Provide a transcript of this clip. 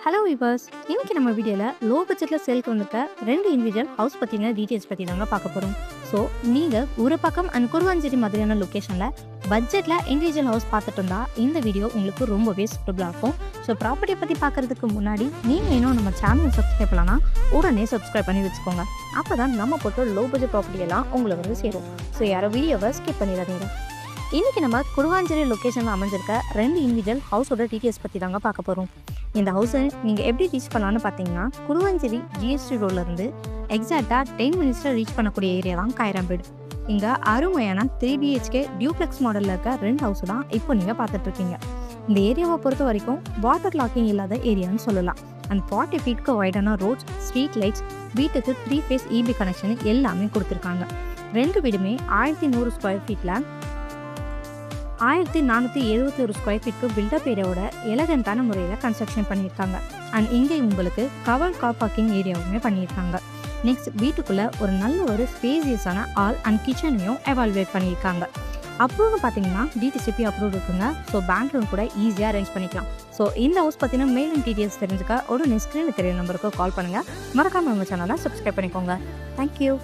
Hello viewers, இன்னைக்கு நம்ம வீடியோவில் லோ பட்ஜெட்டில் சேல்க்கு வந்திருக்க 2 இண்டிவிஜுவல் ஹவுஸ் பற்றின டீட்டெயில்ஸ் பற்றி தாங்க பார்க்க போகிறோம். ஸோ நீங்கள் ஊரப்பாக்கம் அண்ட் குருவாஞ்சேரி மாதிரியான லொக்கேஷனில் பட்ஜெட்டில் இண்டிவிஜுவல் ஹவுஸ் பார்த்துட்டு இருந்தால் இந்த வீடியோ உங்களுக்கு ரொம்பவே சூட்டபுளாக இருக்கும். ஸோ ப்ராப்பர்ட்டியை பற்றி பார்க்குறதுக்கு முன்னாடி நீங்கள் இன்னும் நம்ம சேனலை சப்ஸ்கிரைப் பண்ணலாம், உடனே சப்ஸ்கிரைப் பண்ணி வச்சுக்கோங்க. அப்போ தான் நம்ம போட்டு லோ பட்ஜெட் ப்ராப்பர்ட்டியெல்லாம் உங்களை வந்து சேரும். ஸோ யாரும் வீடியோவை ஸ்கிப் பண்ணிடாதீங்க. இன்றைக்கி நம்ம குருவாஞ்சேரி லொக்கேஷனில் அமைஞ்சிருக்க 2 இண்டிவிஜுவல் ஹவுஸோட டீட்டெயில்ஸ் பற்றி தாங்க பார்க்க போகிறோம். இந்த ஹவுஸை நீங்கள் எப்படி ரீச் பண்ணலான்னு பார்த்தீங்கன்னா, குருவாஞ்சேரி ஜிஎஸ்டி ரோட்லேருந்து எக்ஸாக்டாக 10 மினிட்ஸில் ரீச் பண்ணக்கூடிய ஏரியா தான் காயராம்பேடு. இங்கே அருமையான 3 BHK டியூப்ளெக்ஸ் மாடலில் இருக்க 2 ஹவுஸ் தான் இப்போ நீங்கள் பார்த்துட்ருக்கீங்க. இந்த ஏரியாவை பொறுத்த வரைக்கும் வாட்டர் லாக்கிங் இல்லாத ஏரியான்னு சொல்லலாம். அண்ட் 40 ஃபீட்க்கு வைடான ரோட்ஸ், ஸ்ட்ரீட் லைட்ஸ், வீட்டுக்கு 3 ஃபேஸ் EB கனெக்ஷன் எல்லாமே கொடுத்துருக்காங்க. 2 வீடுமே 1100 ஸ்கொயர் ஃபீட்டில் 1471 ஸ்கொயர் ஃபீட்க்கு பில்டப் ஏரியாவோட எலகண்டான முறையில் கன்ஸ்ட்ரக்ஷன் பண்ணியிருக்காங்க. அண்ட் இங்கே உங்களுக்கு கவர் கார் பார்க்கிங் ஏரியாவுமே பண்ணியிருக்காங்க. நெக்ஸ்ட் வீட்டுக்குள்ளே ஒரு நல்ல ஒரு ஸ்பேசியஸான ஹால் அண்ட் கிச்சனையும் எவால்வேட் பண்ணியிருக்காங்க. அப்ரூவ்னு பார்த்தீங்கன்னா டிடிசிபி அப்ரூவ் இருக்குங்க. ஸோ பேங்க் லோன் கூட ஈஸியாக அரேஞ்ச் பண்ணிக்கலாம். ஸோ இந்த ஹவுஸ் பற்றின மேலும் டீட்டெயில்ஸ் தெரிஞ்சுக்க ஒரு ஸ்க்ரீனில் தெரியும் நம்பருக்கு கால் பண்ணுங்கள். மறக்காமல் நம்ம சேனலை சப்ஸ்கிரைப் பண்ணிக்கோங்க. தேங்க்யூ.